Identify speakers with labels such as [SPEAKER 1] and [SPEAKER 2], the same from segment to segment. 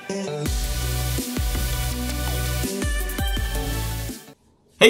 [SPEAKER 1] Hey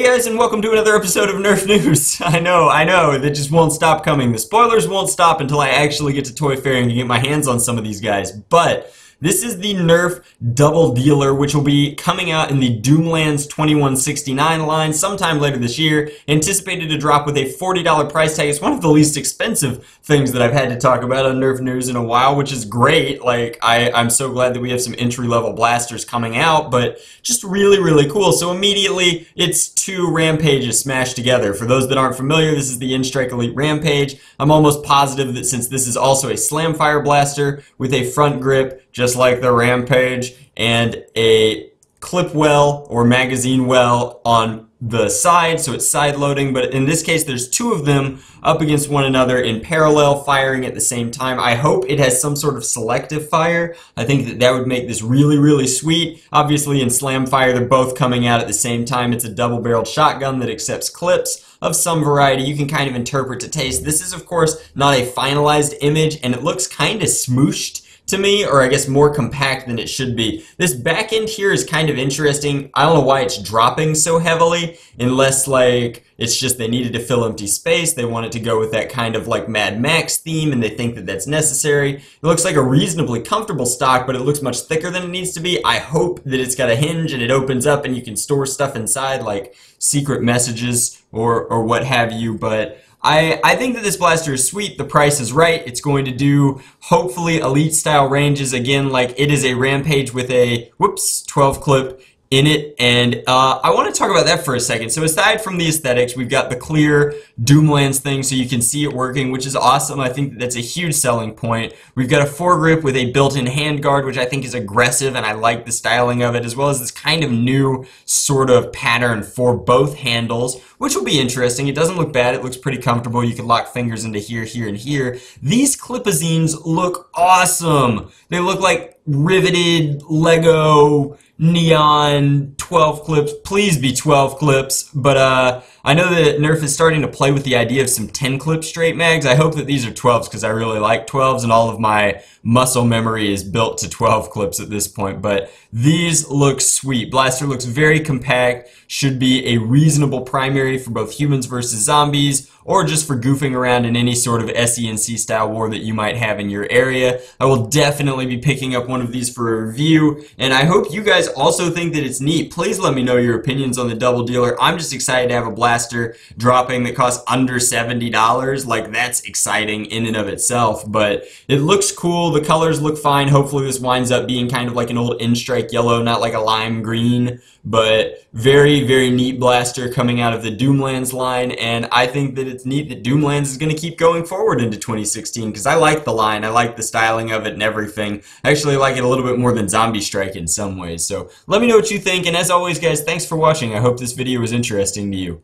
[SPEAKER 1] guys, and welcome to another episode of Nerf News. I know, they just won't stop coming. The spoilers won't stop until I actually get to Toy Fair and can get my hands on some of these guys. But this is the NERF Double Dealer, which will be coming out in the DoomLands 2169 line sometime later this year. Anticipated to drop with a $40 price tag. It's one of the least expensive things that I've had to talk about on Nerf News in a while, which is great. Like, I'm so glad that we have some entry-level blasters coming out, but just really, really cool. So immediately, it's two Rampages smashed together. For those that aren't familiar, this is the N-Strike Elite Rampage. I'm almost positive that since this is also a Slamfire blaster with a front grip, just like the Rampage, and a clip well or magazine well on the side, so it's side loading, but in this case there's two of them up against one another in parallel, firing at the same time. I hope it has some sort of selective fire. I think that would make this really, really sweet. Obviously in Slamfire they're both coming out at the same time. It's a double-barreled shotgun that accepts clips of some variety. You can kind of interpret to taste. This is of course not a finalized image, and it looks kind of smooshed to me, or I guess more compact than it should be. This back end here is kind of interesting. I don't know why it's dropping so heavily, unless like it's just they needed to fill empty space. They wanted to go with that kind of like Mad Max theme, and they think that that's necessary. It looks like a reasonably comfortable stock, but it looks much thicker than it needs to be. I hope that it's got a hinge and it opens up and you can store stuff inside, like secret messages or what have you, but I think that this blaster is sweet. The price is right. It's going to do, hopefully, elite style ranges. Again, like it is a Rampage with a, 12 clip in it, and I want to talk about that for a second. So aside from the aesthetics, we've got the clear DoomLands thing so you can see it working, which is awesome. I think that's a huge selling point. We've got a foregrip with a built-in handguard, which I think is aggressive, and I like the styling of it, as well as this kind of new sort of pattern for both handles, which will be interesting. It doesn't look bad. It looks pretty comfortable. You can lock fingers into here, here, and here. These clip-a-zines look awesome. They look like riveted Lego neon 12 clips. Please be 12 clips, but I know that NERF is starting to play with the idea of some 10 clip straight mags. I hope that these are 12s because I really like 12s, and all of my muscle memory is built to 12 clips at this point, but these look sweet. Blaster looks very compact, should be a reasonable primary for both humans versus zombies, or just for goofing around in any sort of SENC style war that you might have in your area. I will definitely be picking up one of these for a review, and I hope you guys also think that it's neat. Please let me know your opinions on the Double Dealer. I'm just excited to have a blaster dropping that costs under $70. Like, that's exciting in and of itself, but it looks cool. The colors look fine. Hopefully this winds up being kind of like an old N-Strike yellow, not like a lime green, but very, very neat blaster coming out of the DoomLands line, and I think that it's neat that DoomLands is going to keep going forward into 2016 because I like the line. I like the styling of it and everything. I actually like it a little bit more than Zombie Strike in some ways, so let me know what you think, and as always guys, thanks for watching. I hope this video was interesting to you.